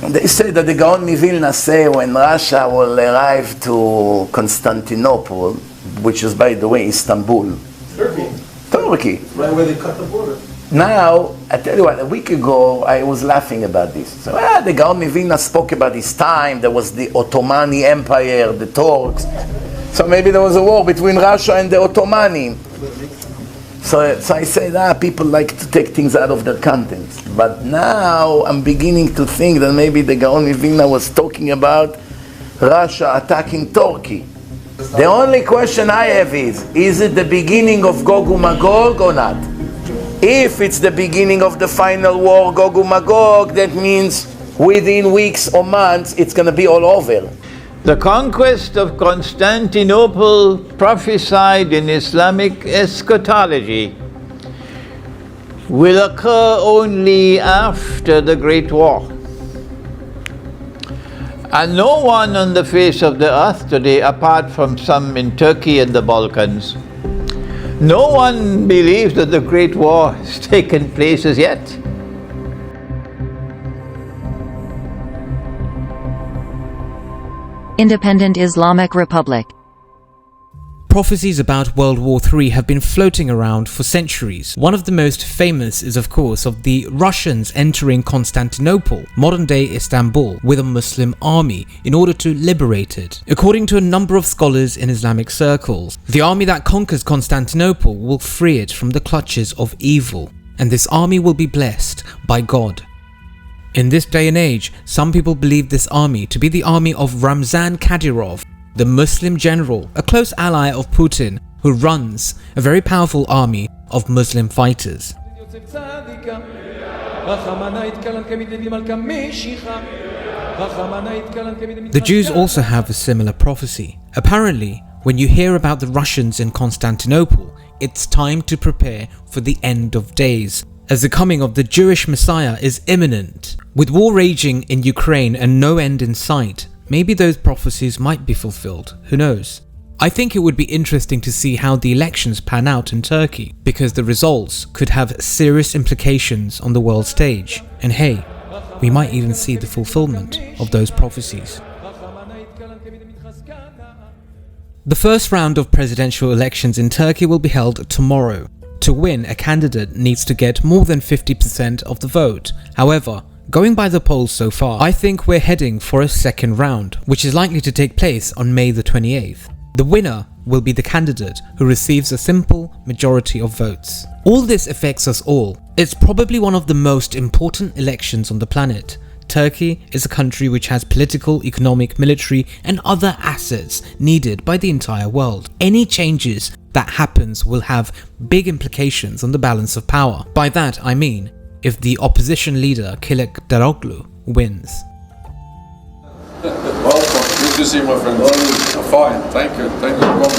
They say that the Gaon Mivilna say when Russia will arrive to Constantinople, which is, by the way, Istanbul. Turkey. Right where they cut the border. Now, I tell you what, a week ago I was laughing about this. So, the Gaon Mivilna spoke about his time. There was the Ottoman Empire, the Turks. So maybe there was a war between Russia and the Ottoman. So I said, people like to take things out of their contents. But now I'm beginning to think that maybe the Gaon Mivilna was talking about Russia attacking Turkey. The only question I have is it the beginning of Gog and Magog or not? If it's the beginning of the final war, Gog and Magog, that means within weeks or months it's going to be all over. The conquest of Constantinople, prophesied in Islamic eschatology, will occur only after the Great War. And no one on the face of the earth today, apart from some in Turkey and the Balkans, no one believes that the Great War has taken place as yet. Independent Islamic Republic. Prophecies about World War III have been floating around for centuries. One of the most famous is, of course, of the Russians entering Constantinople, modern-day Istanbul, with a Muslim army in order to liberate it. According to a number of scholars in Islamic circles, the army that conquers Constantinople will free it from the clutches of evil, and this army will be blessed by God. In this day and age, some people believe this army to be the army of Ramzan Kadyrov, the Muslim general, a close ally of Putin, who runs a very powerful army of Muslim fighters. The Jews also have a similar prophecy. Apparently, when you hear about the Russians in Constantinople, it's time to prepare for the end of days, as the coming of the Jewish Messiah is imminent. With war raging in Ukraine and no end in sight, maybe those prophecies might be fulfilled, who knows? I think it would be interesting to see how the elections pan out in Turkey, because the results could have serious implications on the world stage. And hey, we might even see the fulfillment of those prophecies. The first round of presidential elections in Turkey will be held tomorrow. To win, a candidate needs to get more than 50% of the vote. However, going by the polls so far, I think we're heading for a second round, which is likely to take place on May the 28th. The winner will be the candidate who receives a simple majority of votes. All this affects us all. It's probably one of the most important elections on the planet. Turkey is a country which has political, economic, military and other assets needed by the entire world. Any changes that happens will have big implications on the balance of power. By that I mean, if the opposition leader Kilicdaroglu wins. Welcome, good to see you, my friend. Fine, thank you for coming.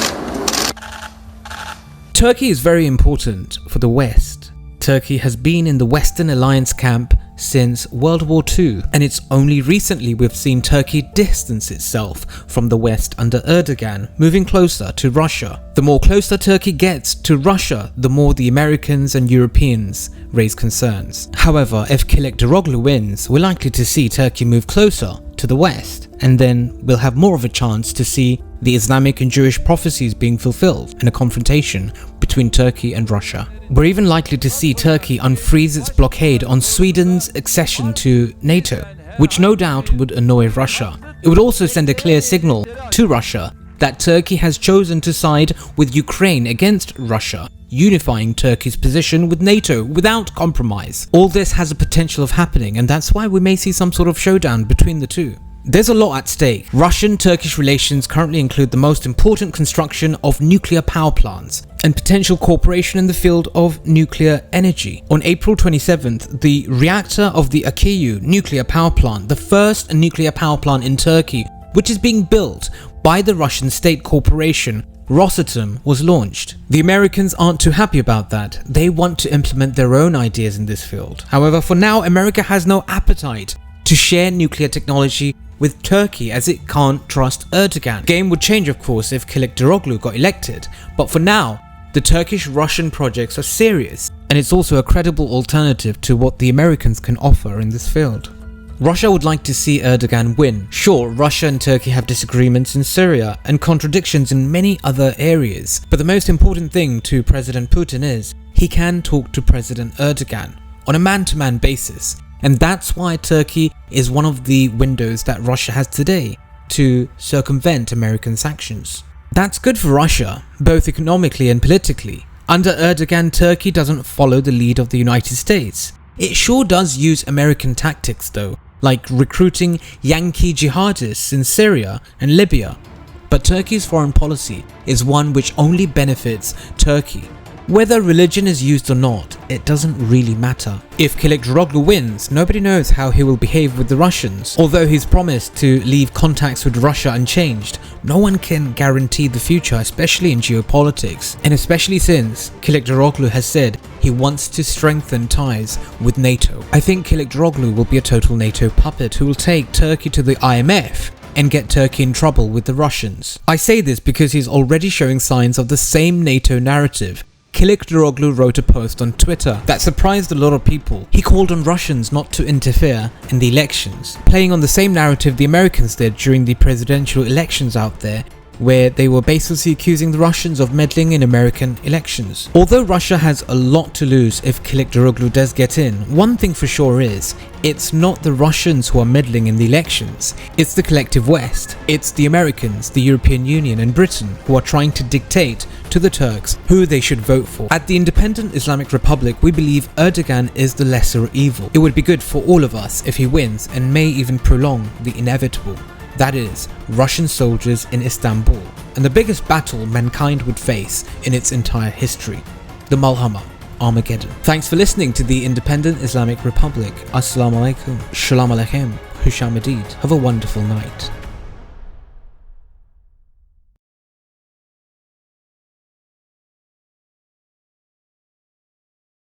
Turkey is very important for the West. Turkey has been in the Western Alliance camp since World War II, and it's only recently we've seen Turkey distance itself from the West under Erdogan, moving closer to Russia. The more closer Turkey gets to Russia, the more the Americans and Europeans raise concerns. However, if Kilicdaroglu wins, we're likely to see Turkey move closer to the West, and then we'll have more of a chance to see the Islamic and Jewish prophecies being fulfilled in a confrontation between Turkey and Russia. We're even likely to see Turkey unfreeze its blockade on Sweden's accession to NATO, which no doubt would annoy Russia. It would also send a clear signal to Russia that Turkey has chosen to side with Ukraine against Russia, unifying Turkey's position with NATO without compromise. All this has a potential of happening, and that's why we may see some sort of showdown between the two. There's a lot at stake. Russian-Turkish relations currently include the most important construction of nuclear power plants and potential cooperation in the field of nuclear energy. On April 27th, the reactor of the Akiyu nuclear power plant, the first nuclear power plant in Turkey, which is being built by the Russian state corporation Rosatom, was launched. The Americans aren't too happy about that. They want to implement their own ideas in this field. However, for now, America has no appetite to share nuclear technology with Turkey, as it can't trust Erdogan. The game would change, of course, if Kilicdaroglu got elected, but for now, the Turkish-Russian projects are serious, and it's also a credible alternative to what the Americans can offer in this field. Russia would like to see Erdogan win. Sure, Russia and Turkey have disagreements in Syria and contradictions in many other areas, but the most important thing to President Putin is he can talk to President Erdogan on a man-to-man basis, and that's why Turkey is one of the windows that Russia has today to circumvent American sanctions. That's good for Russia, both economically and politically. Under Erdogan, Turkey doesn't follow the lead of the United States. It sure does use American tactics though, like recruiting Yankee jihadists in Syria and Libya. But Turkey's foreign policy is one which only benefits Turkey. Whether religion is used or not, it doesn't really matter. If Kilicdaroglu wins, nobody knows how he will behave with the Russians. Although he's promised to leave contacts with Russia unchanged, no one can guarantee the future, especially in geopolitics, and especially since Kilicdaroglu has said he wants to strengthen ties with NATO. I think Kilicdaroglu will be a total NATO puppet who will take Turkey to the IMF and get Turkey in trouble with the Russians. I say this because he's already showing signs of the same NATO narrative. Kilicdaroglu wrote a post on Twitter that surprised a lot of people. He called on Russians not to interfere in the elections, playing on the same narrative the Americans did during the presidential elections out there, where they were basically accusing the Russians of meddling in American elections. Although Russia has a lot to lose if Kilicdaroglu does get in, one thing for sure is, it's not the Russians who are meddling in the elections, it's the collective West. It's the Americans, the European Union and Britain who are trying to dictate to the Turks who they should vote for. At the Independent Islamic Republic, we believe Erdogan is the lesser evil. It would be good for all of us if he wins and may even prolong the inevitable. That is, Russian soldiers in Istanbul, and the biggest battle mankind would face in its entire history, the Malhama, Armageddon. Thanks for listening to the Independent Islamic Republic. Assalamu alaikum, shalom aleichem, Husham Adid. Have a wonderful night.